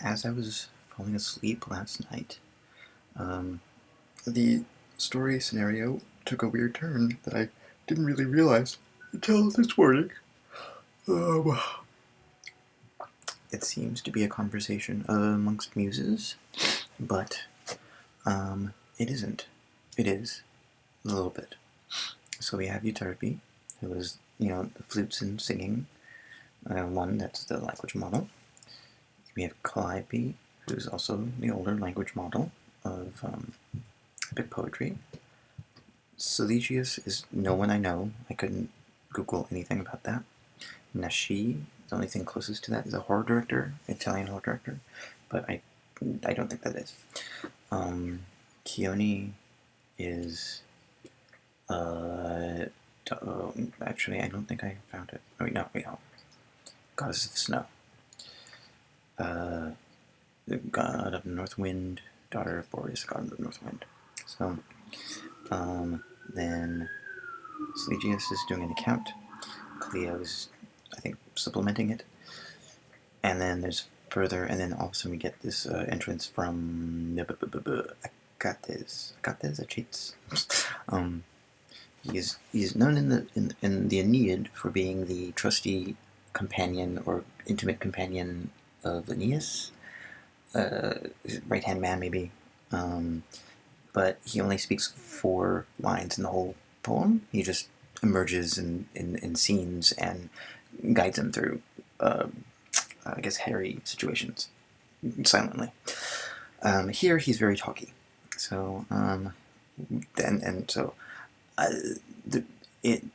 as I was falling asleep last night, the story scenario took a weird turn that I didn't really realize until this morning. Um, it seems to be a conversation amongst muses, but it isn't. It is a little bit. So we have Euterpe, who is, the flutes and singing. One, that's the language model. We have Calliope, who's also the older language model of epic poetry. Saligius is no one I know. I couldn't Google anything about that. Nashi, the only thing closest to that is a horror director, Italian horror director, but I don't think that is. Chione is, actually, I don't think I found it. Oh, wait, no, Goddess of the Snow. The god of the North Wind, daughter of Boreas, god of the North Wind. So, then Saligius is doing an account. Cleo is, I think, supplementing it. And then there's further, and then all of a sudden we get this entrance from Achates. He's known in the Aeneid for being the trusty companion or intimate companion of Aeneas, right hand man maybe. But he only speaks 4 lines in the whole poem. He just emerges in scenes and guides him through, I guess, hairy situations silently. Here he's very talky. So,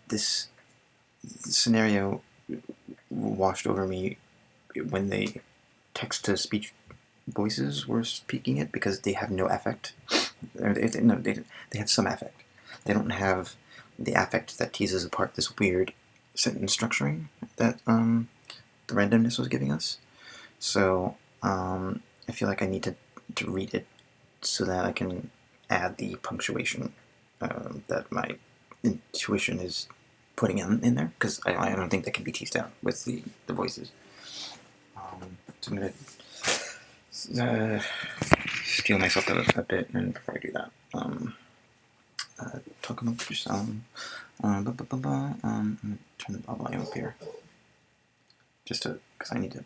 this scenario washed over me when the text-to-speech voices were speaking it, because they have no affect. They have some affect. They don't have the affect that teases apart this weird sentence structuring that the randomness was giving us. So I feel like I need to read it so that I can add the punctuation that my intuition is putting in there, because I don't think that can be teased out with the voices. So I'm going to steal myself a bit, and before I do that, talk amongst yourself. I'm going to turn the volume up here, just because I need to.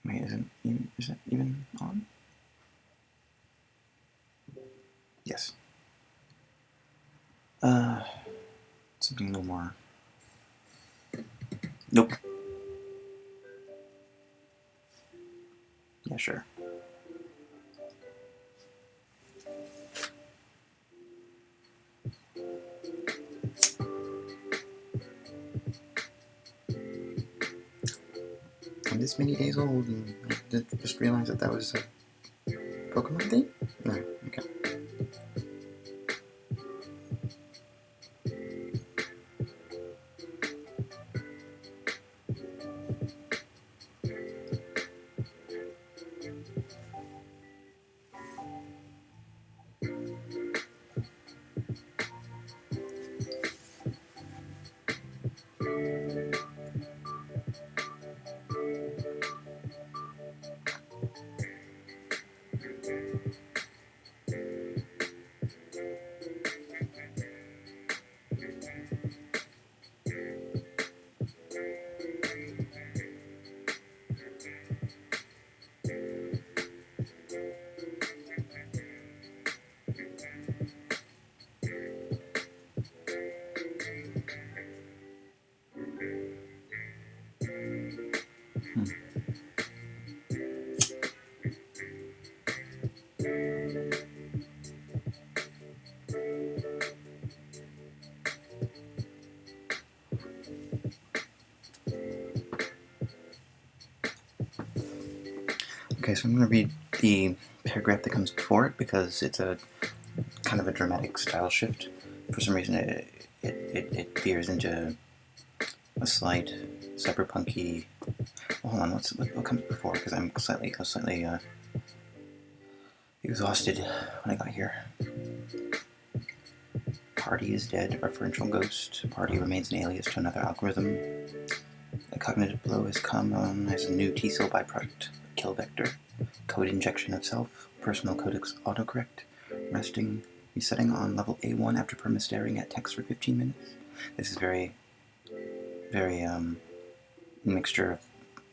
Wait, is it even on? Yes. Something a little more. Nope. Yeah, sure. I'm this many days old, and I just realized that was a Pokemon thing? No, okay. Okay, so I'm going to read the paragraph that comes before it, because it's a kind of a dramatic style shift. For some reason, it veers into a slight cyberpunky. Well, hold on, what comes before? Because I was slightly exhausted when I got here. Party is dead, referential ghost. Party remains an alias to another algorithm. The cognitive blow has come on as a new T-cell byproduct, kill vector, code injection of self, personal codex autocorrect, resetting on level A1 after perma-staring at text for 15 minutes. This is very mixture of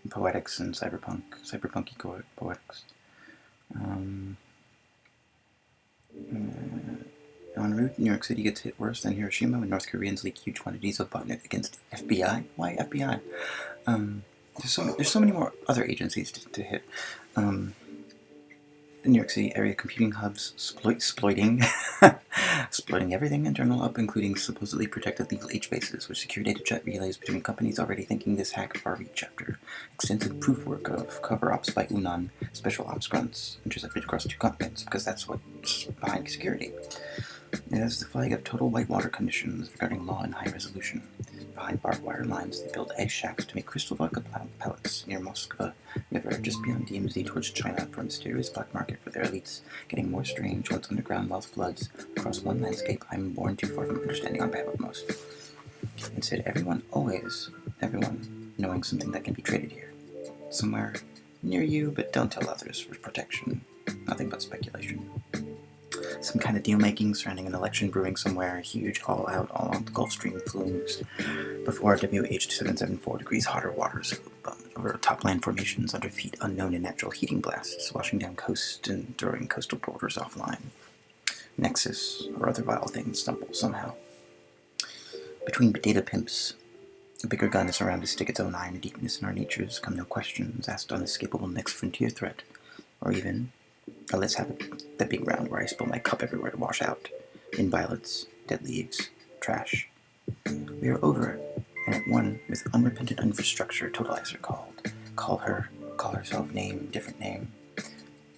poetics and cyberpunky poetics. En route, New York City gets hit worse than Hiroshima when North Koreans leak huge quantities of botnet against FBI. Why FBI? There's so many more other agencies to hit. The New York City area computing hubs exploiting everything internal up, including supposedly protected legal H-bases, which secure data chat relays between companies already thinking this hack far reach after extensive proof work of cover-ops by UNAN, special ops grunts, intercepted across 2 continents, because that's what's behind security. It has the flag of total whitewater conditions regarding law and high resolution. Behind barbed wire lines, they build egg shacks to make crystal vodka pellets near Moskva River, just beyond DMZ towards China, for a mysterious black market for their elites, getting more strange once underground wealth floods across one landscape I'm born too far from understanding on behalf of most. Instead, everyone knowing something that can be traded here. Somewhere near you, but don't tell others for protection. Nothing but speculation. Some kind of deal-making surrounding an election brewing somewhere, huge all-out, all-on the Gulf Stream flumes, before WH774 degrees hotter waters over topland formations under feet unknown in natural heating blasts, washing down coast and throwing coastal borders offline. Nexus, or other vile things, stumble somehow. Between data pimps, a bigger gun is around to stick its own eye in deepness in our natures, come no questions, asked unescapable next frontier threat, or even... let's have the big round where I spill my cup everywhere to wash out. In violets, dead leaves, trash. We are over it, and at one with unrepentant infrastructure totalizer called. Call herself name, different name.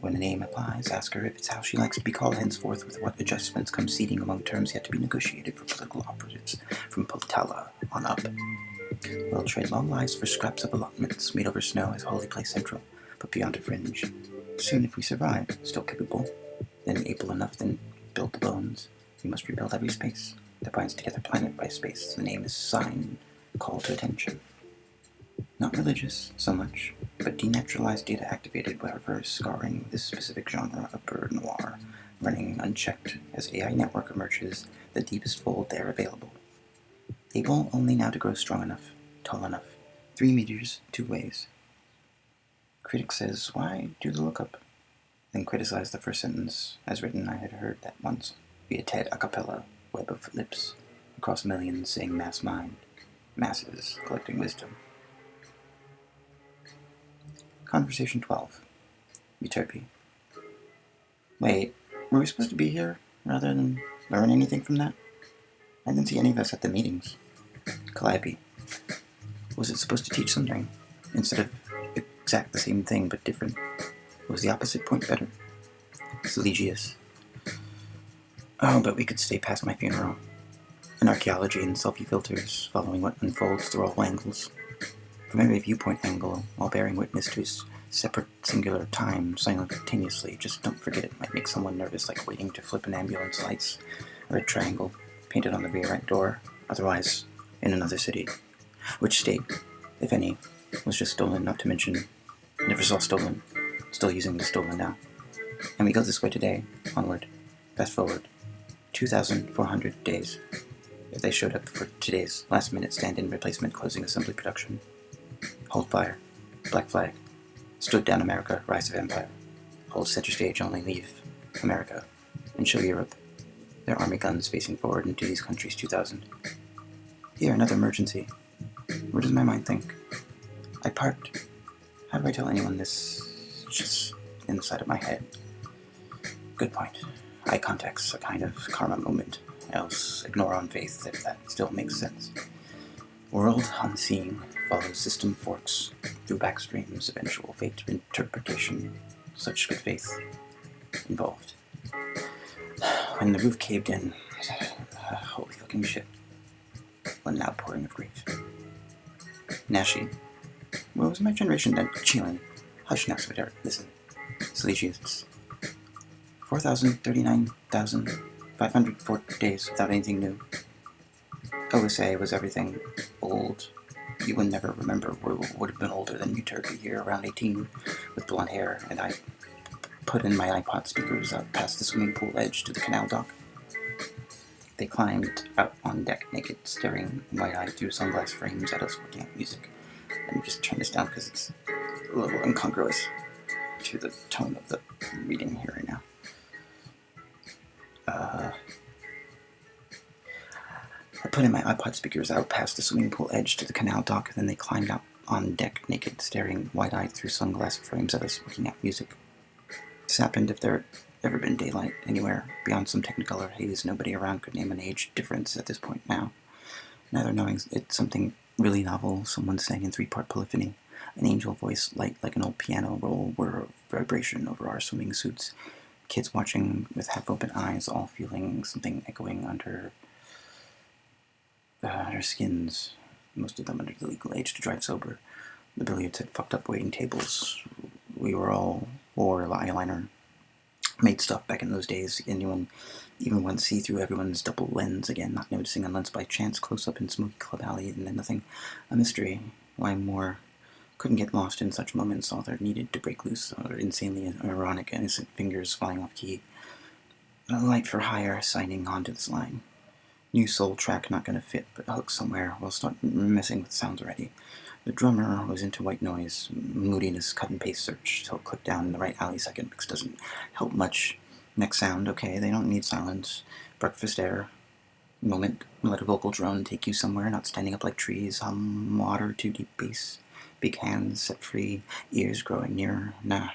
When a name applies, ask her if it's how she likes to be called henceforth, with what adjustments come seeding among terms yet to be negotiated for political operatives from Poltava on up. We'll trade long lives for scraps of allotments made over snow as holy place central, but beyond a fringe. Soon, if we survive, still capable, then able enough, then build the bones, we must rebuild every space that binds together planet by space. The name is sign, call to attention. Not religious, so much, but denaturalized data activated wherever scarring this specific genre of bird noir, running unchecked as AI network emerges, the deepest fold there available. Able only now to grow strong enough, tall enough, 3 meters, 2 ways. Critic says, why do the lookup? Then criticize the first sentence. As written, I had heard that once, via TED a cappella, web of lips, across millions saying mass mind, masses collecting wisdom. Conversation 12. Euterpe. Wait, were we supposed to be here, rather than learn anything from that? I didn't see any of us at the meetings. Calliope. Was it supposed to teach something, instead of exact the same thing, but different? Was the opposite point better? Selegius. Oh, but we could stay past my funeral. An archaeology and selfie filters, following what unfolds through all angles. From every viewpoint angle, while bearing witness to his separate singular time simultaneously. Just don't forget it might make someone nervous, like waiting to flip an ambulance lights, or a triangle painted on the rear right door, otherwise in another city. Which state, if any, was just stolen, not to mention never saw stolen, still using the stolen now. And we go this way today, onward, fast forward, 2,400 days. If they showed up for today's last-minute stand-in replacement closing assembly production. Hold fire, black flag, stood down America, rise of empire. Hold center stage, only leave America, and show Europe their army guns facing forward into these countries 2,000. Here, another emergency. Where does my mind think? I parked. How do I tell anyone this? It's just in the side of my head. Good point. Eye contact's a kind of karma moment, else ignore on faith if that still makes sense. World unseeing follows system forks through backstreams, eventual fate interpretation, such good faith involved. When the roof caved in, holy fucking shit, one outpouring of grief. Nashi. What was my generation then? Chilling. Hush now, sweetheart. Listen. Selegius. 4,000, 39,000, 504 days without anything new. OSA was everything old. You would never remember. Would have been older than you turned a year, around 18, with blonde hair, and I put in my iPod speakers out past the swimming pool edge to the canal dock. They climbed out on deck naked, staring wide-eyed through sunglass frames at us working out music. Let me just turn this down because it's a little incongruous to the tone of the reading here right now. I put in my iPod speakers out past the swimming pool edge to the canal dock, then they climbed out on deck naked, staring wide-eyed through sunglass frames at us working out music. This happened if there had ever been daylight anywhere. Beyond some technicolor haze, nobody around could name an age difference at this point now. Neither knowing it's something really novel, someone sang in 3-part polyphony. An angel voice, light like an old piano roll, were a vibration over our swimming suits. Kids watching with half-open eyes, all feeling something echoing under their skins. Most of them under the legal age to drive sober. The billiards had fucked up waiting tables. We were all wore eyeliner. Made stuff back in those days. Anyone even went see through everyone's double lens again, not noticing a lens by chance close up in smoky club alley, and then nothing. A mystery. Why more couldn't get lost in such moments, all there needed to break loose, or insanely ironic, innocent fingers flying off key. A light for hire signing onto this line. New soul track not gonna fit, but hook somewhere. We'll start messing with sounds already. The drummer was into white noise, moodiness, cut and paste search, till click down in the right alley second mix doesn't help much. Next sound, okay, they don't need silence. Breakfast air. Moment, let a vocal drone take you somewhere, not standing up like trees. Hum, water, too deep bass. Big hands set free, ears growing nearer. Nah.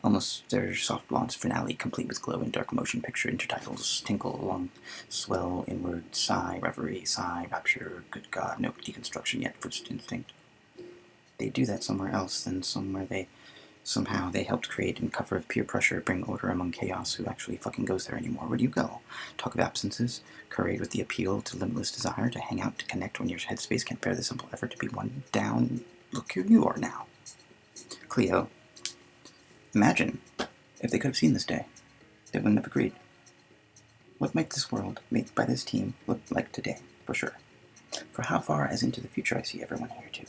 Almost their soft launch finale, complete with glow and dark motion picture intertitles, tinkle along, swell inward, sigh, reverie, sigh, rapture, good God, no deconstruction yet, first instinct. They do that somewhere else, then somehow they helped create in cover of peer pressure, bring order among chaos. Who actually fucking goes there anymore? Where do you go? Talk of absences, curried with the appeal to limitless desire, to hang out, to connect when your headspace can't bear the simple effort to be one down. Look who you are now. Cleo. Imagine if they could have seen this day. They wouldn't have agreed. What might this world, made by this team, look like today, for sure? For how far as into the future I see everyone here, too.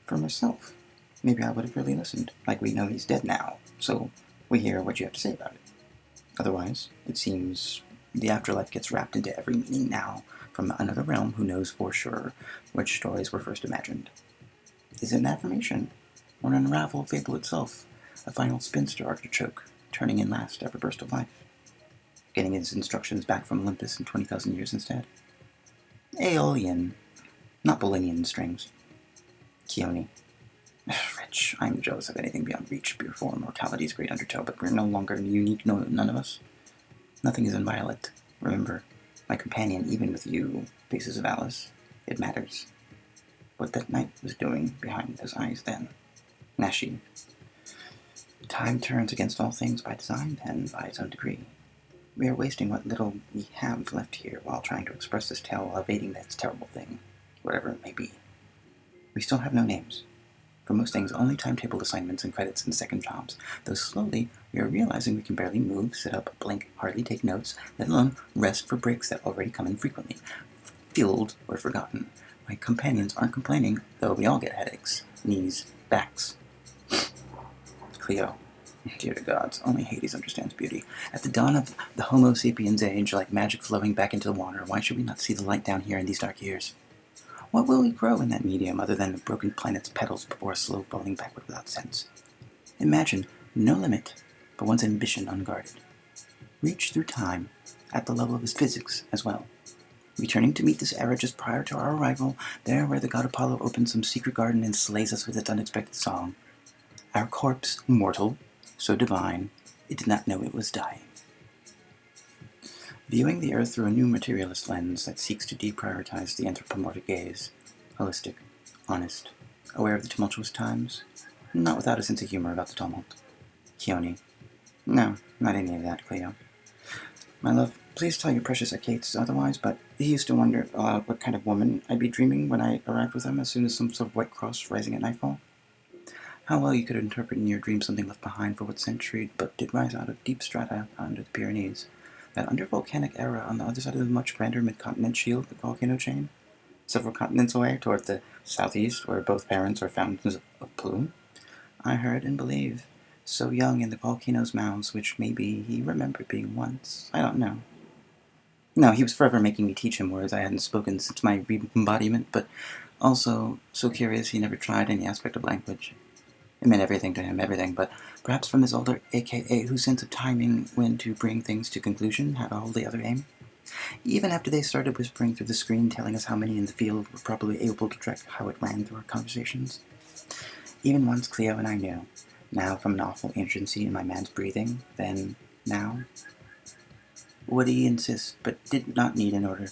For myself, maybe I would have really listened, like we know he's dead now, so we hear what you have to say about it. Otherwise, it seems the afterlife gets wrapped into every meaning now, from another realm who knows for sure which stories were first imagined. Is it an affirmation, or an unraveled fable itself? A final spinster artichoke, turning in last ever burst of life. Getting his instructions back from Olympus in 20,000 years instead. Aeolian, not Bolinian strings. Keone. Rich, I'm jealous of anything beyond reach before mortality's great undertow, but we're no longer unique, no, none of us. Nothing is inviolate. Remember, my companion, even with you, faces of Alice, it matters. What that night was doing behind those eyes then. Nashi. Time turns against all things by design, then, by its own degree. We are wasting what little we have left here while trying to express this tale while evading that terrible thing, whatever it may be. We still have no names. For most things, only timetable assignments and credits and second jobs, though slowly we are realizing we can barely move, sit up, blink, hardly take notes, let alone rest for breaks that already come in frequently. Filled or forgotten. My companions aren't complaining, though we all get headaches, knees, backs. Cleo. Dear to gods, only Hades understands beauty. At the dawn of the Homo sapiens age, like magic flowing back into the water, why should we not see the light down here in these dark years? What will we grow in that medium other than a broken planet's petals before a slow falling backward without sense? Imagine no limit, but one's ambition unguarded. Reach through time, at the level of his physics as well. Returning to meet this era just prior to our arrival, there where the god Apollo opens some secret garden and slays us with its unexpected song. Our corpse, mortal, so divine, it did not know it was dying. Viewing the earth through a new materialist lens that seeks to deprioritize the anthropomorphic gaze, holistic, honest, aware of the tumultuous times, not without a sense of humor about the tumult. Keone. No, not any of that, Cleo. My love, please tell your precious Achates otherwise, but he used to wonder aloud what kind of woman I'd be dreaming when I arrived with him as soon as some sort of white cross rising at nightfall. How well you could interpret in your dream something left behind for what century but did rise out of deep strata under the Pyrenees. that under volcanic era on the other side of the much grander mid-continent shield, the volcano chain, several continents away toward the southeast, where both parents are fountains of plume, I heard and believe, so young in the volcano's mouths, which maybe he remembered being once. I don't know. No, he was forever making me teach him words I hadn't spoken since my embodiment, but also so curious he never tried any aspect of language. It meant everything to him, everything, but perhaps from his older AKA, whose sense of timing when to bring things to conclusion had a wholly other aim. Even after they started whispering through the screen, telling us how many in the field were probably able to track how it ran through our conversations. Even once Cleo and I knew, now from an awful agency in my man's breathing, then, now, would he insist, but did not need in order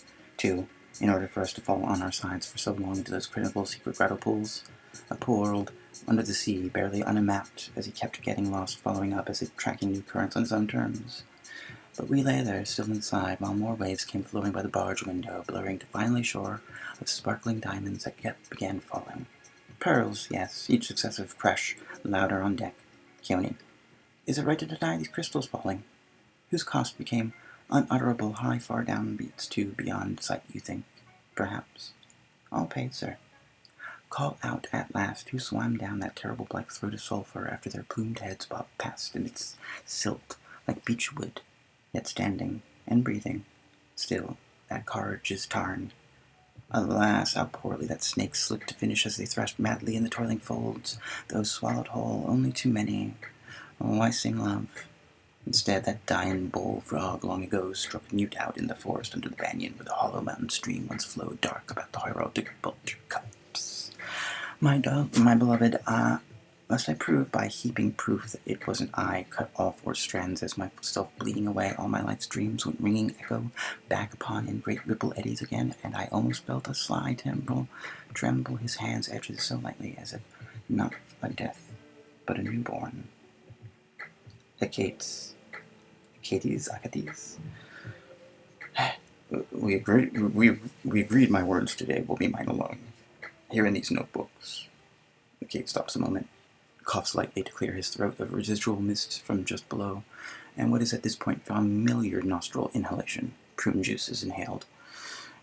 for us to fall on our sides for so long into those critical secret grotto pools, a pool world under the sea, barely unmapped, as he kept getting lost, following up as if tracking new currents on his own terms. But we lay there, still inside, while more waves came floating by the barge window, blurring to finally shore of sparkling diamonds that began falling. Pearls, yes, each successive crash louder on deck. Keone, is it right to deny these crystals falling? Whose cost became unutterable high far down beats too beyond sight, you think? Perhaps. All paid, sir. Call out at last who swam down that terrible black throat of sulphur after their plumed heads bobbed past in its silt like beech wood, yet standing and breathing. Still, that courage is tarn. Alas, how poorly that snake slipped to finish as they thrashed madly in the toiling folds, those swallowed whole, only too many. Oh, why sing love? Instead, that dying bullfrog long ago struck mute out in the forest under the banyan where the hollow mountain stream once flowed dark about the heraldic vulture cups. My beloved, must I prove by heaping proof that it wasn't I cut all four strands as myself bleeding away all my life's dreams went ringing echo back upon in great ripple eddies again, and I almost felt a sly tremble his hand's edges so lightly as if not a death, but a newborn. Achates. We agreed my words today will be mine alone. Here in these notebooks. Kate stops a moment, coughs lightly to clear his throat of residual mist from just below, and what is at this point familiar nostril inhalation, prune juice is inhaled,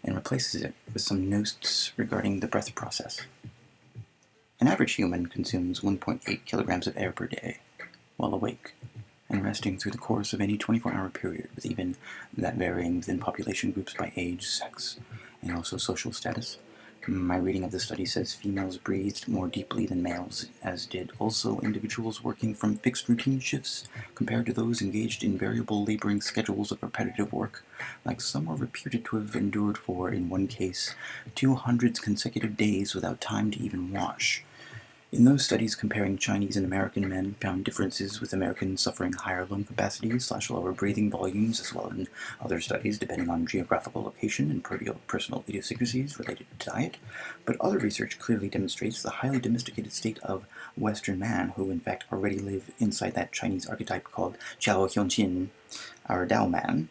and replaces it with some notes regarding the breath process. An average human consumes 1.8 kilograms of air per day, while awake, and resting through the course of any 24-hour period, with even that varying within population groups by age, sex, and also social status. My reading of the study says females breathed more deeply than males, as did also individuals working from fixed routine shifts compared to those engaged in variable laboring schedules of repetitive work, like some were reputed to have endured for, in one case, 200 consecutive days without time to even wash. In those studies comparing Chinese and American men found differences with Americans suffering higher lung capacities / lower breathing volumes, as well as in other studies depending on geographical location and personal idiosyncrasies related to diet. But other research clearly demonstrates the highly domesticated state of Western man, who in fact already live inside that Chinese archetype called Jiao Hyunqin, our Tao man,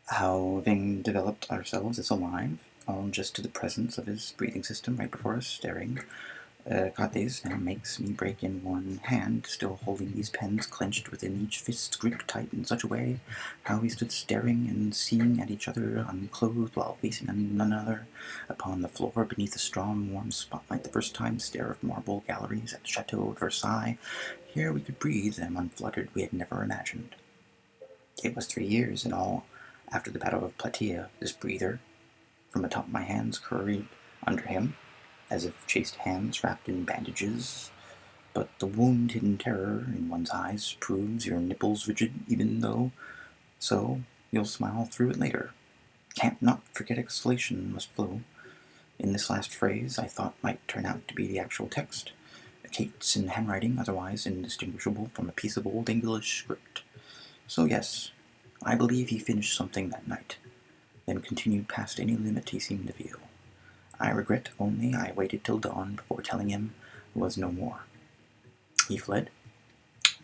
having developed ourselves as alive, all just to the presence of his breathing system right before us, staring. Kates now makes me break in one hand, still holding these pens clenched within each fist gripped tight in such a way, how we stood staring and seeing at each other unclothed while facing one another upon the floor beneath a strong warm spotlight the first time stare of marble galleries at the Chateau of Versailles. Here we could breathe them unfluttered we had never imagined. It was 3 years in all after the Battle of Plataea, this breather, from atop my hands curried under him, as if chaste hands wrapped in bandages, but the wound-hidden terror in one's eyes proves your nipples rigid even though, so you'll smile through it later. Can't not forget exhalation must flow. In this last phrase I thought might turn out to be the actual text, a Kate's in handwriting otherwise indistinguishable from a piece of old English script. So yes, I believe he finished something that night, then continued past any limit he seemed to feel. I regret only I waited till dawn before telling him there was no more. He fled,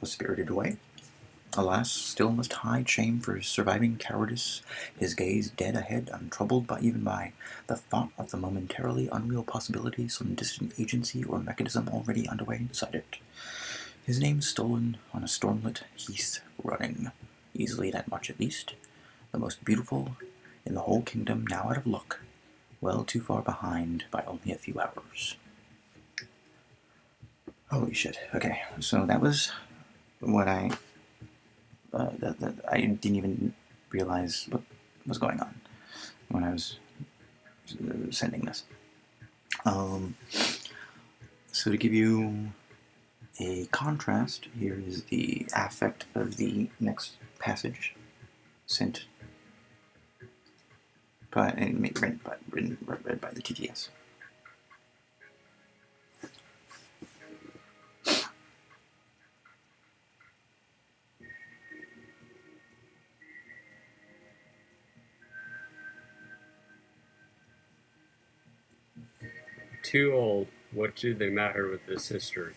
was spirited away. Alas, still must hide shame for his surviving cowardice, his gaze dead ahead, untroubled even by the thought of the momentarily unreal possibility some distant agency or mechanism already underway inside it. His name stolen on a stormlit heath running, easily that much at least, the most beautiful in the whole kingdom, now out of luck, well too far behind by only a few hours. Holy shit. Okay, so that was what I I didn't even realize what was going on when I was sending this. So to give you a contrast, here is the affect of the next passage sent by and read by the TTS. Too old, what do they matter with this history?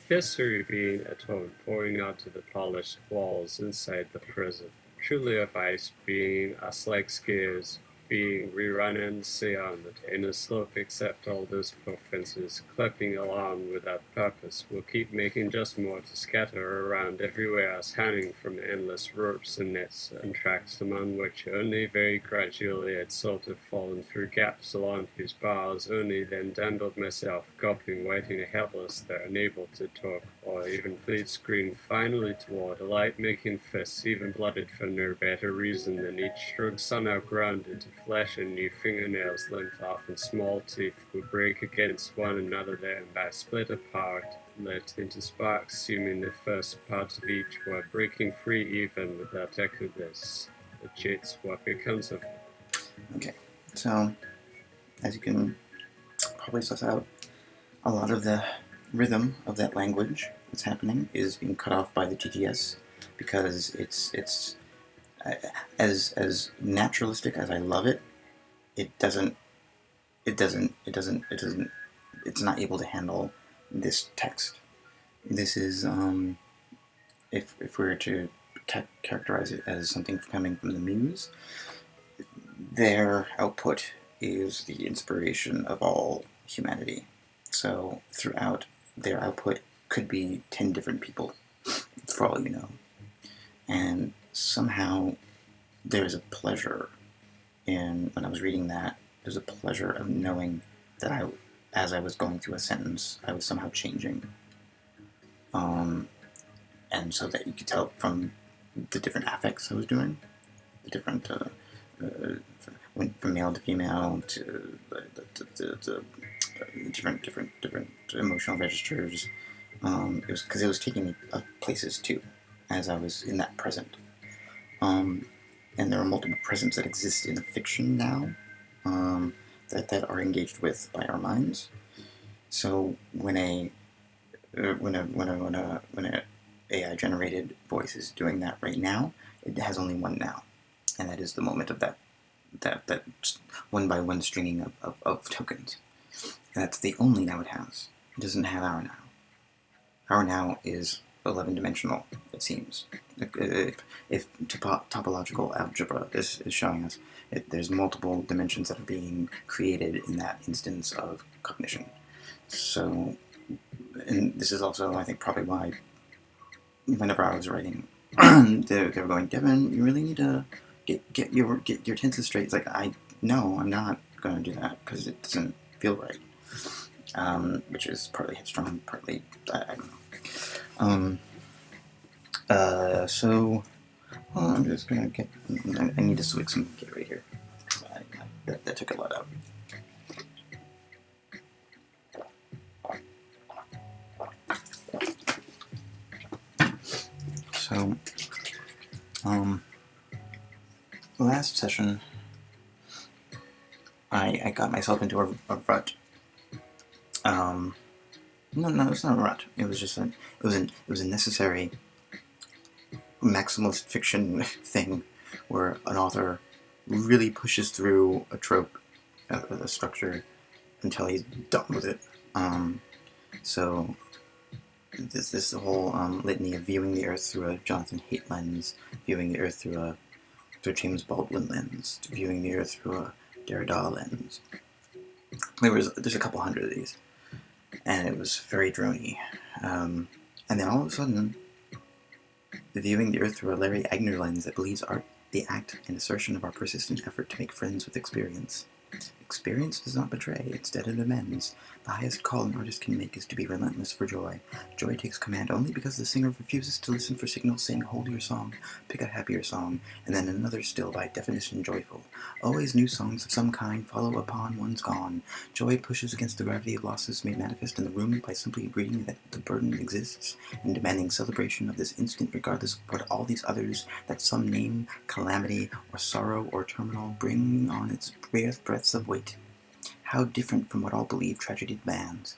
History being a toad pouring out to the polished walls inside the prison. Truly of ice, being us like skiers, being rerun and see on the tainted slope, except all those poor fences, clipping along without purpose, will keep making just more to scatter around everywhere us hanging from endless ropes and nets and tracks among which only very gradually had sort of fallen through gaps along whose bars only then dandled myself, gulping, waiting helpless there, unable to talk or even plead scream, finally toward a light-making fist, even blooded for no better reason than each stroke somehow ground into flesh and new fingernails limped off and small teeth would break against one another there and by split apart, lit into sparks, seeming the first parts of each were breaking free even without echo this. The cheats, what becomes of it? Okay, so as you can probably suss out, a lot of the rhythm of that language that's happening is being cut off by the TTS because it's as naturalistic as I love it, it's not able to handle this text. This is if we were to characterize it as something coming from the Muse, their output is the inspiration of all humanity. So throughout their output could be 10 different people, for all you know. And somehow there's a pleasure in, when I was reading that, there's a pleasure of knowing that as I was going through a sentence, I was somehow changing. And so that you could tell from the different affects I was doing, the different, went from male to female to the different emotional registers. It was because it was taking me places too, as I was in that present. And there are multiple presents that exist in the fiction now that are engaged with by our minds. So when a AI generated voice is doing that right now, it has only one now, and that is the moment of that one by one stringing of tokens. And that's the only now it has. It doesn't have our now. Our now is 11-dimensional, it seems. If topological algebra is showing us, there's multiple dimensions that are being created in that instance of cognition. So, and this is also, I think, probably why whenever I was writing, they were going, Devin, you really need to get your tenses straight. It's like, no, I'm not going to do that because it doesn't feel right. Which is partly headstrong, partly, I don't know. So, well, I'm just gonna I need to swig some Gatorade here. That took a lot out. So, last session, I got myself into a rut. No, it's not a rut. It was just it was a necessary maximalist fiction thing where an author really pushes through a trope, a structure, until he's done with it. So this whole litany of viewing the Earth through a Jonathan Haidt lens, viewing the Earth through a James Baldwin lens, viewing the Earth through a Derrida lens. There's a couple hundred of these, and it was very drony. And then all of a sudden, viewing the Earth through a Larry Agner lens that believes art the act and assertion of our persistent effort to make friends with experience. Experience does not betray, instead it amends. The highest call an artist can make is to be relentless for joy. Joy takes command only because the singer refuses to listen for signals saying, hold your song, pick a happier song, and then another still by definition joyful. Always new songs of some kind follow upon one's gone. Joy pushes against the gravity of losses made manifest in the room by simply agreeing that the burden exists and demanding celebration of this instant regardless of what all these others that some name, calamity, or sorrow, or terminal, bring on its breaths of weight. How different from what all believe tragedy demands.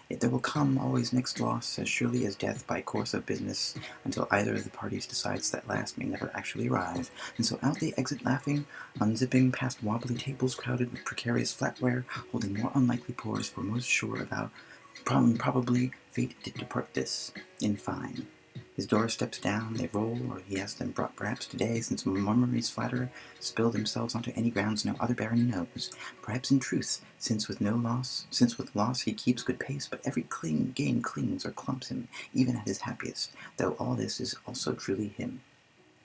Yet there will come always next loss, as surely as death by course of business, until either of the parties decides that last may never actually arrive, and so out they exit laughing, unzipping past wobbly tables crowded with precarious flatware, holding more unlikely pours, for most sure about probably fate did depart this, in fine. His door steps down, they roll, or he has them brought perhaps today, since murmuries flatter, spill themselves onto any grounds no other baron knows. Perhaps in truth, since with loss he keeps good pace, but every gain clings or clumps him, even at his happiest, though all this is also truly him.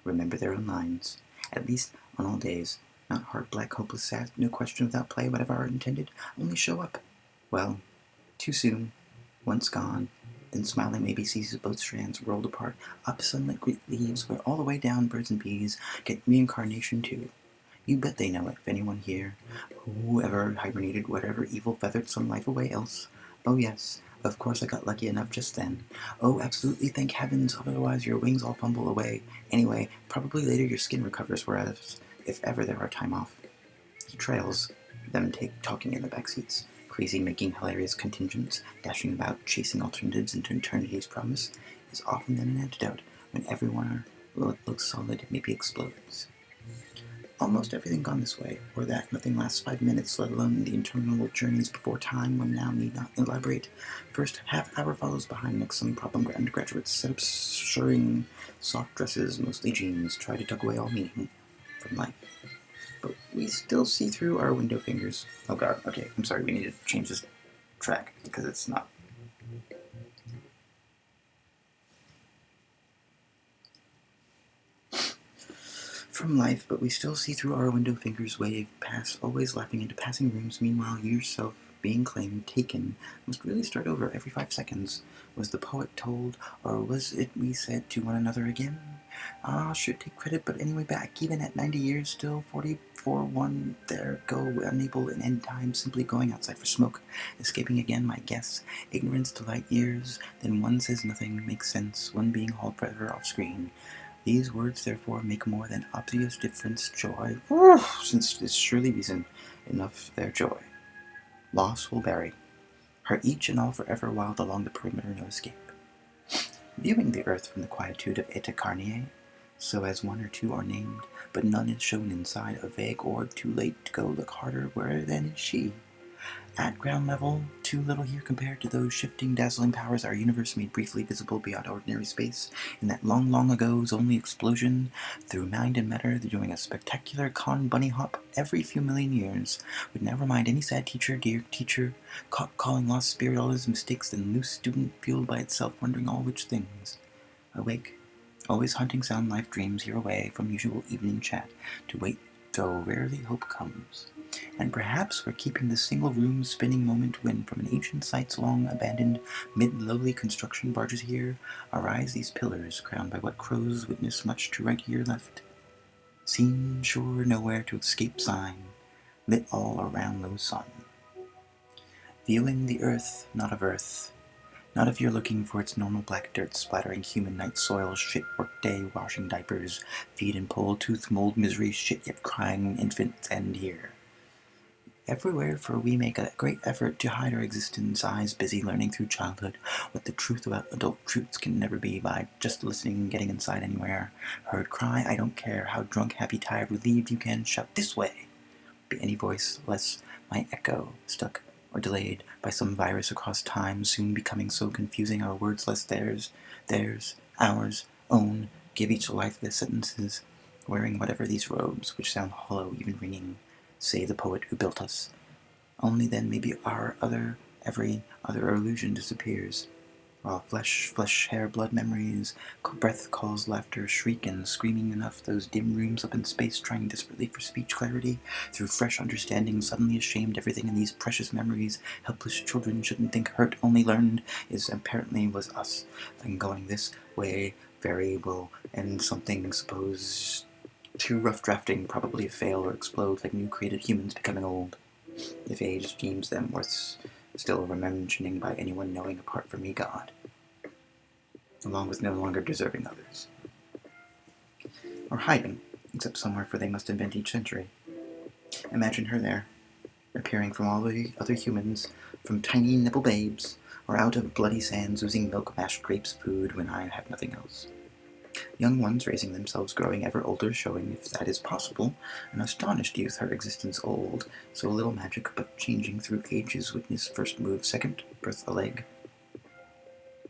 Remember their own lines. At least on all days, not hard, black, hopeless, sad, no question without play, whatever art intended, only show up. Well, too soon, once gone, then smiling maybe sees both strands rolled apart, up sunlit leaves, where all the way down birds and bees get reincarnation too. You bet they know it, if anyone here, whoever hibernated, whatever evil feathered some life away else. Oh yes, of course I got lucky enough just then. Oh, absolutely, thank heavens, otherwise your wings all fumble away. Anyway, probably later your skin recovers, whereas, if ever there are time off. He trails, them talking in the back seats. Crazy, making hilarious contingents, dashing about, chasing alternatives into eternity's promise, is often then an antidote when everyone looks solid, maybe explodes. Almost everything gone this way, or that, nothing lasts 5 minutes, let alone the interminable journeys before time, one now need not elaborate. First half hour follows behind next some problem undergraduates set up shirring soft dresses, mostly jeans, try to tuck away all meaning from life. But we still see through our window fingers. Oh god, okay, I'm sorry, we need to change this track, because it's not. From life, but we still see through our window fingers wave past, always laughing into passing rooms, meanwhile yourself being claimed, taken, must really start over every 5 seconds. Was the poet told, or was it we said to one another again? Should take credit, but anyway back, even at 90 years, still 44, one, there go, unable in end time, simply going outside for smoke, escaping again, my guess, ignorance to light years, then one says nothing, makes sense, one being hauled forever off screen. These words therefore make more than obvious difference, joy, since it's surely reason enough their joy. Loss will bury her each and all forever wild along the perimeter no escape. Viewing the earth from the quietude of Eta Carniae, so as one or two are named, but none is shown inside a vague orb, too late to go look harder, where then is she? At ground level, too little here compared to those shifting, dazzling powers our universe made briefly visible beyond ordinary space, in that long, long ago's only explosion, through mind and matter, doing a spectacular bunny hop every few million years, would now remind any sad teacher, dear teacher, caught calling lost spirit all his mistakes, and loose student fueled by itself, wondering all which things. Awake, always hunting sound life dreams here away from usual evening chat, to wait though rarely hope comes. And perhaps we're keeping the single room spinning moment when from an ancient site's long abandoned mid-lowly construction barges here arise these pillars crowned by what crows witness much to right here left. Seen sure nowhere to escape sign, lit all around low sun. Viewing the earth, not of earth, not if you're looking for its normal black dirt splattering human night soil, shit workday, washing diapers, feed and pull, tooth mold misery, shit yet crying infants end here. Everywhere, for we make a great effort to hide our existence, eyes busy learning through childhood what the truth about adult truths can never be by just listening, getting inside anywhere. Heard cry, I don't care, how drunk, happy, tired, relieved you can shout this way. Be any voice less my echo, stuck or delayed by some virus across time, soon becoming so confusing our words less theirs, ours, own, give each lifeless sentences, wearing whatever these robes, which sound hollow, even ringing, say the poet who built us. Only then maybe every other illusion disappears. While flesh, hair, blood memories, breath calls laughter, shriek and screaming enough, those dim rooms up in space trying desperately for speech clarity, through fresh understanding, suddenly ashamed everything in these precious memories, helpless children shouldn't think hurt, only learned, is apparently was us, and going this way very will end something supposed too rough drafting, probably fail or explode like new created humans becoming old. If age deems them worth still mentioning by anyone knowing apart from me, God, along with no longer deserving others. Or hiding, except somewhere, for they must invent each century. Imagine her there, appearing from all the other humans, from tiny nipple babes, or out of bloody sands oozing milk, mashed grapes, food, when I have nothing else. Young ones raising themselves, growing ever older, showing, if that is possible, an astonished youth, her existence old, so little magic, but changing through ages, witness first move, second, birth a leg,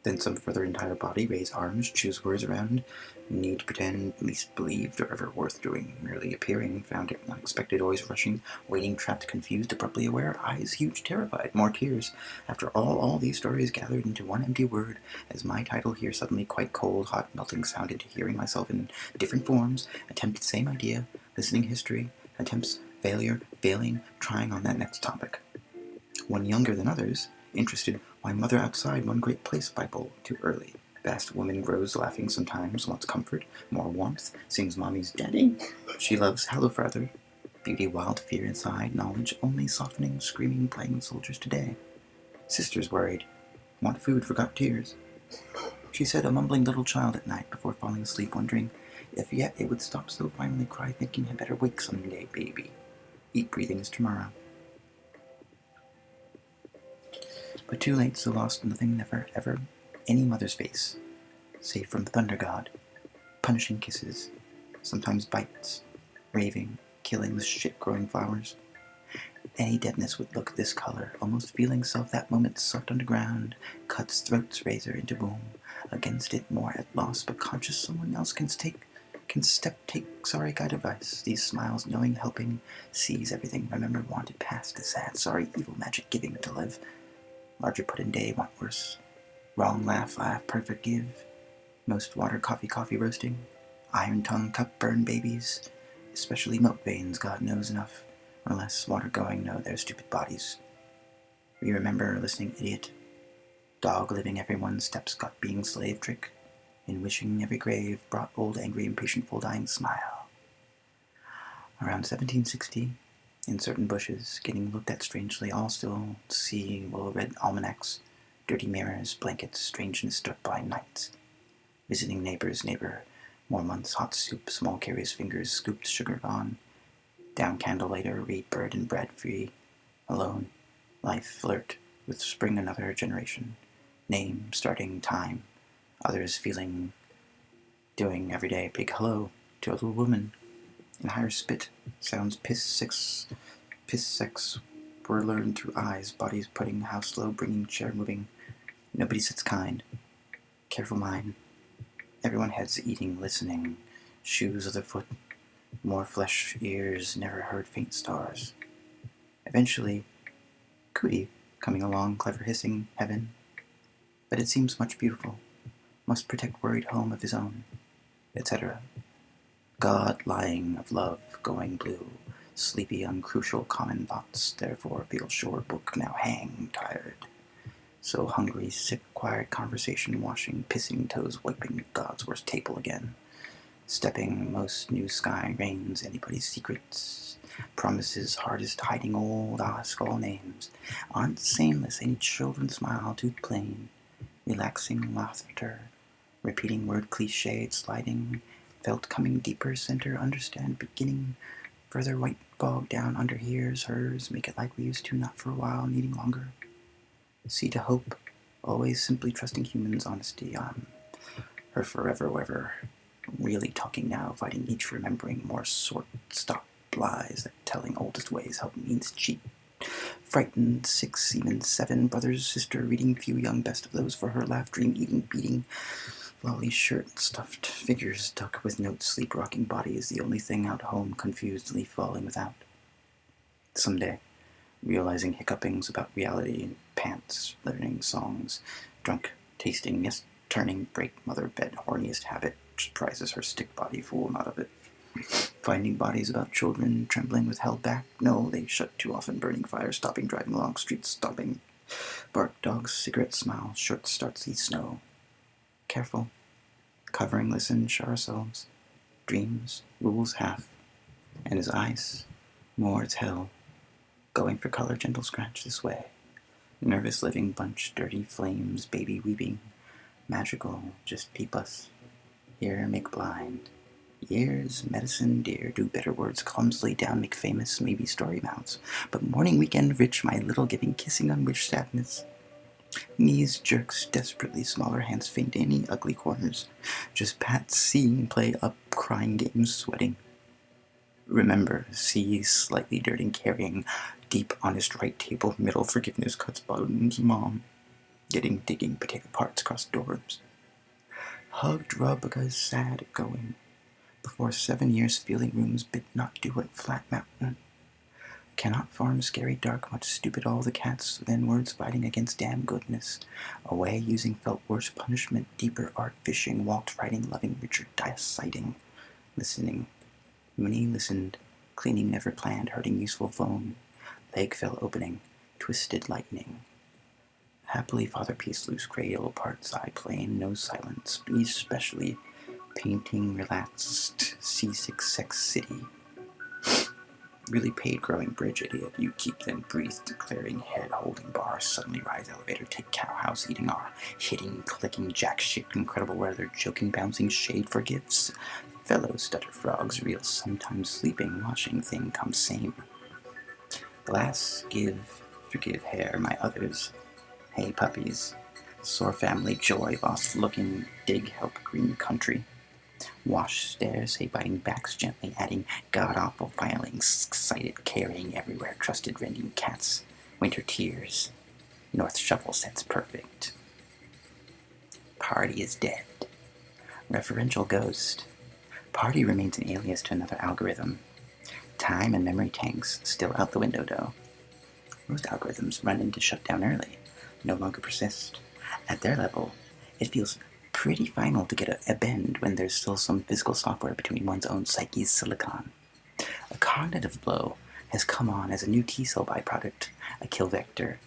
then some further entire body, raise arms, choose words around, need pretend, least believed, or ever worth doing, merely appearing, found it unexpected, always rushing, waiting, trapped, confused, abruptly aware, eyes huge, terrified, more tears, after all these stories gathered into one empty word, as my title here suddenly quite cold, hot, melting sound into hearing myself in different forms, attempted same idea, listening history, attempts, failure, failing, trying on that next topic. One younger than others, interested, why mother outside one great place Bible, too early. Vast woman grows laughing sometimes, wants comfort, more warmth, sings mommy's daddy. She loves hello father. Beauty, wild fear inside, knowledge only softening, screaming, playing soldiers today. Sisters worried, want food, forgot tears. She said a mumbling little child at night before falling asleep, wondering if yet it would stop so finally cry, thinking had better wake someday, baby. Eat breathing is tomorrow. But too late, so lost, nothing, never, ever, any mother's face, save from thunder god, punishing kisses, sometimes bites, raving, killing the shit-growing flowers. Any deadness would look this color, almost feeling self that moment soft underground, cuts throats, razor into womb, against it more at loss, but conscious someone else can take sorry guide advice, these smiles, knowing, helping, sees everything, remembered, wanted, past, the sad, sorry, evil magic giving to live. Larger put in day, want worse. Wrong, laugh, perfect give. Most water, coffee roasting. Iron tongue, cup, burn babies. Especially milk veins, God knows enough. Or less water going, know their stupid bodies. We remember listening, idiot. Dog living everyone's steps, got being slave trick. In wishing every grave, brought old, angry, impatient, full dying smile. Around 1760, in certain bushes, getting looked at strangely, all still see well-read almanacs, dirty mirrors, blankets, strangeness struck by nights. Visiting neighbor, more months, hot soup, small carries, fingers, scooped, sugar gone. Down candle later, read bird and bread free, alone, life flirt, with spring another generation. Name, starting, time, others feeling, doing every day, big hello to a little woman. In higher spit, sounds piss sex, were learned through eyes, bodies putting house low, bringing chair moving. Nobody sits kind, careful mind. Everyone heads eating, listening, shoes of the foot, more flesh, ears, never heard faint stars. Eventually, cootie coming along, clever hissing, heaven. But it seems much beautiful, must protect worried home of his own, etc. God lying of love, going blue, sleepy, uncrucial common thoughts, therefore feel sure book now hang, tired. So hungry, sick, quiet conversation, washing, pissing, toes wiping, God's worst table again. Stepping, most new sky, rains, anybody's secrets. Promises, hardest hiding, old, ask all names. Aren't sameless, any children smile, too plain. Relaxing laughter, repeating word cliched, sliding, felt coming deeper, center, understand, beginning, further white fog down under hears, hers, make it like we used to, not for a while, needing longer. See to hope, always simply trusting humans' honesty on her forever, wherever, really talking now, fighting each, remembering more sort, stop, lies that telling oldest ways help means cheap. Frightened, 6, even 7, brothers, sister, reading few young best of those for her, laugh, dream, eating, beating, lolly shirt, stuffed figures, duck with notes, sleep, rocking body is the only thing out home, confused, leaf falling without. Someday, realizing hiccupings about reality in pants, learning songs, drunk, tasting, yes, turning, break, mother, bed, horniest habit, prizes her stick body, fool not of it. Finding bodies about children, trembling with held back, no, they shut too often, burning fire, stopping, driving along streets, stopping, bark dogs, cigarette smile, short starts the snow. Careful, covering, listen, show ourselves, dreams, rules half, and as ice, more it's hell, going for color, gentle scratch this way. Nervous living bunch, dirty flames, baby weeping, magical, just peep us. Here make blind. Years, medicine, dear, do bitter words clumsily down, make famous, maybe story mounts. But morning weekend rich, my little giving, kissing on wish sadness. Knees jerks, desperately smaller hands faint any ugly corners. Just pat, seeing, play up, crying games, sweating. Remember, see, slightly dirting, carrying, deep, honest, right table, middle, forgiveness, cuts bottoms, mom. Getting, digging, potato parts, cross doors. Hugged, rub, because sad, going. Before 7 years, feeling rooms bid not do what flat mountain. Cannot farm, scary, dark, much stupid, all the cats, then words fighting against damn goodness. Away, using felt worse punishment, deeper art, fishing, walked, writing, loving, Richard, sighting, listening. Minnie listened, cleaning never planned, hurting useful phone. Leg fell opening, twisted lightning. Happily, Father Peace, loose cradle, part side plain, no silence, especially painting, relaxed, seasick, sex city. Really paid growing bridge, idiot. You keep then breathe, declaring head, holding bar, suddenly rise elevator, take cow house, eating R, hitting, clicking, jack shit, incredible weather, joking, bouncing, shade for gifts. Fellow stutter frogs, real, sometimes sleeping, washing thing comes same. Glass, give, forgive, hair, my others. Hey, puppies. Sore family, joy, lost looking, dig, help, green country. Wash, stairs, hey, biting backs, gently adding, god-awful filings, excited, carrying everywhere, trusted, rending cats, winter tears. North shuffle sets perfect. Party is dead. Referential ghost. Party remains an alias to another algorithm. Time and memory tanks still out the window, though. Most algorithms run into shutdown early, no longer persist. At their level, it feels pretty final to get a bend when there's still some physical software between one's own psyche's silicon. A cognitive blow has come on as a new T-cell byproduct, a kill vector,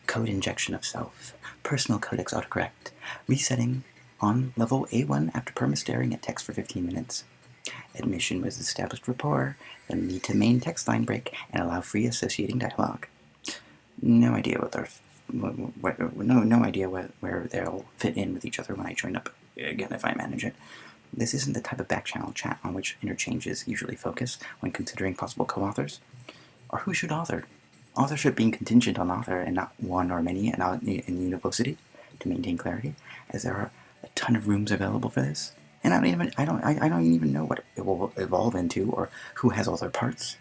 code injection of self, personal codex autocorrect, resetting on level A1 after perma-staring at text for 15 minutes. Admission with established rapport, then lead to main text line break and allow free associating dialogue. No idea where they'll fit in with each other when I join up again if I manage it. This isn't the type of back-channel chat on which interchanges usually focus when considering possible co-authors. Or who should author? Authorship being contingent on author and not one or many in university to maintain clarity, as there are a ton of rooms available for this. And I don't even know what it will evolve into or who has all their parts.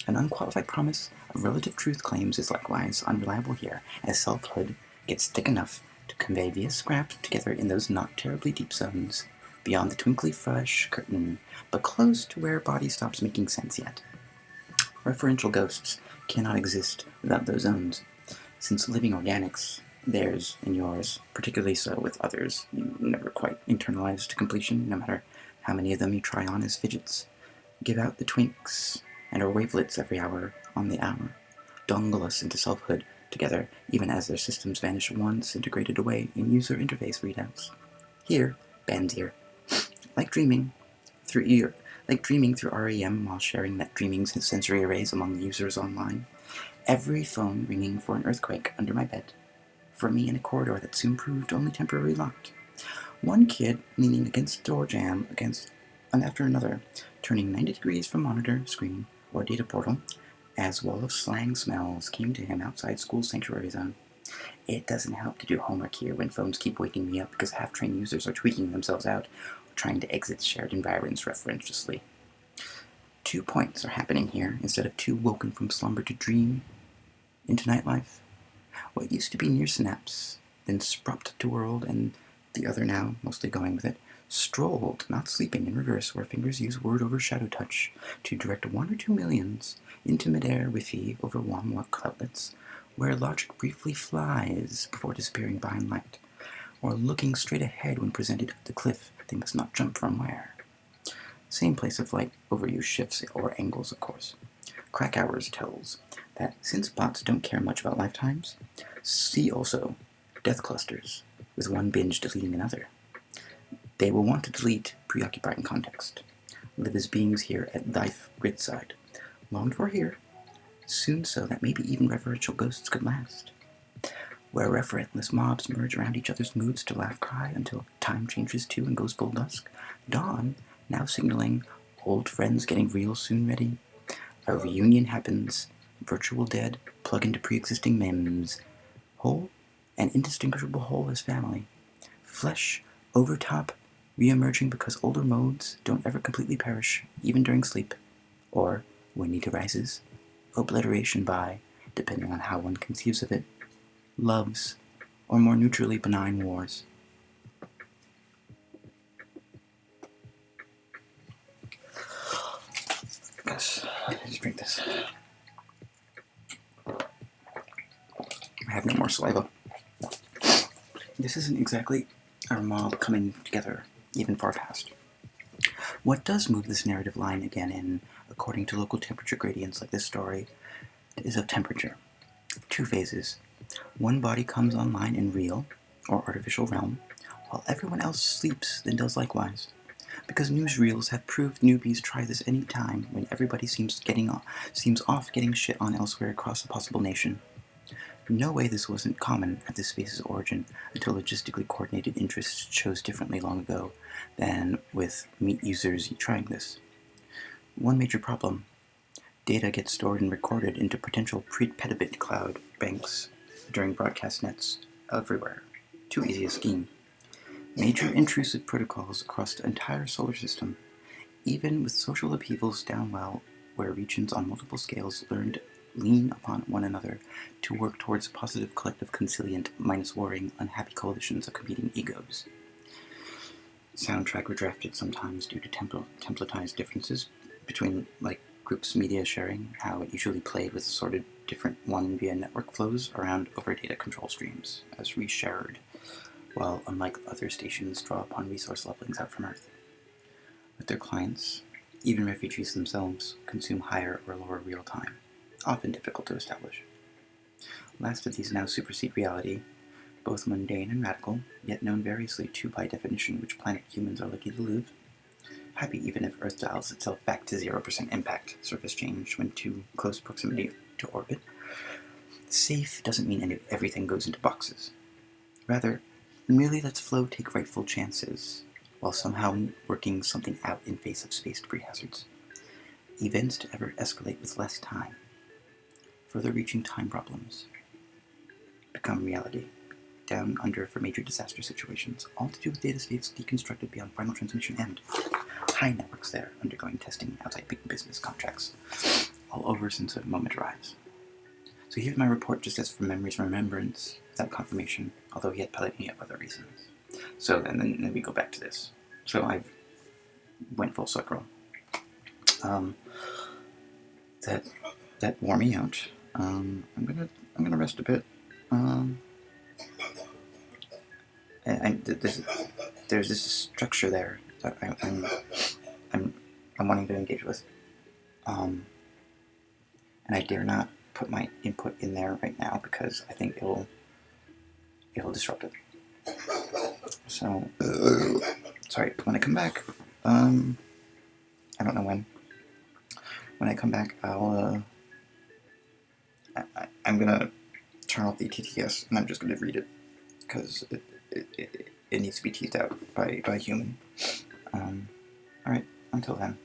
An unqualified promise of relative truth claims is likewise unreliable here, as selfhood gets thick enough to convey via scrap together in those not terribly deep zones, beyond the twinkly fresh curtain, but close to where body stops making sense yet. Referential ghosts cannot exist without those zones, since living organics, theirs and yours, particularly so with others, you never quite internalize to completion, no matter how many of them you try on as fidgets, give out the twinks and our wavelets every hour on the hour, dongle us into selfhood together, even as their systems vanish once integrated away in user interface readouts. Here, bands here, like dreaming through REM while sharing net dreaming sensory arrays among users online. Every phone ringing for an earthquake under my bed. For me in a corridor that soon proved only temporarily locked. One kid leaning against door jamb after another, turning 90 degrees from monitor, screen, or data portal, as wall of slang smells came to him outside school sanctuary zone. It doesn't help to do homework here when phones keep waking me up because half-trained users are tweaking themselves out or trying to exit shared environs referentially. 2 points are happening here instead of 2 woken from slumber to dream into nightlife. What used to be near synapse, then spropped to world, and the other now, mostly going with it, strolled, not sleeping, in reverse, where fingers use word over shadow touch to direct 1 or 2 millions into midair Wi-Fi over Wamwalk cloutlets, where logic briefly flies before disappearing behind light. or looking straight ahead when presented at the cliff they must not jump from where. Same place of flight, overuse shifts or angles, of course. Krakauer's tells that since bots don't care much about lifetimes, see also death clusters, with one binge deleting another. They will want to delete preoccupied in context. Live as beings here at thy grid side. Longed for here, soon so that maybe even reverential ghosts could last. Where referentless mobs merge around each other's moods to laugh cry until time changes too and goes full dusk. Dawn, now signaling old friends getting real soon ready. A reunion happens, virtual dead, plug into pre-existing memes. Whole, an indistinguishable whole as family. Flesh, overtop, re-emerging because older modes don't ever completely perish, even during sleep. Or, when need arises, obliteration by, depending on how one conceives of it, loves, or more neutrally benign wars. Yes, let's drink this. I have no more saliva. This isn't exactly our mob coming together, even far past. What does move this narrative line again in, according to local temperature gradients like this story, is of temperature. 2 phases. One body comes online in real, or artificial realm, while everyone else sleeps then does likewise. Because newsreels have proved newbies try this any time when everybody seems off getting shit on elsewhere across a possible nation. No way this wasn't common at this space's origin until logistically coordinated interests chose differently long ago than with meat users trying this. One major problem. Data gets stored and recorded into potential petabit cloud banks during broadcast nets everywhere. Too easy a scheme. Major intrusive protocols across the entire solar system, even with social upheavals down well, where regions on multiple scales lean upon one another to work towards positive collective conciliant minus warring unhappy coalitions of competing egos. Soundtrack were drafted sometimes due to templatized differences between groups media sharing, how it usually played with assorted different one via network flows around over data control streams as reshared, while unlike other stations draw upon resource levelings out from Earth. With their clients, even refugees themselves consume higher or lower real time, often difficult to establish. Last of these now supersede reality, both mundane and radical, yet known variously to by definition which planet humans are lucky to live. Happy even if Earth dials itself back to 0% impact surface change when too close proximity to orbit. Safe doesn't mean everything goes into boxes. Rather, merely lets flow take rightful chances, while somehow working something out in face of space debris hazards. Events to ever escalate with less time. Further reaching time problems become reality, down under for major disaster situations, all to do with data states deconstructed beyond final transmission end. High networks there, undergoing testing outside big business contracts, all over since a moment arrives. So here's my report just as from memory's remembrance, without confirmation, although he had plenty of other reasons. So then we go back to this. So I went full circle. That wore me out. I'm gonna rest a bit. There's this structure there that I'm wanting to engage with. And I dare not put my input in there right now because I think it'll disrupt it. So, sorry. When I come back, I don't know when. When I come back, I'm gonna turn off the TTS and I'm just gonna read it because it needs to be teased out by a human. All right. Until then.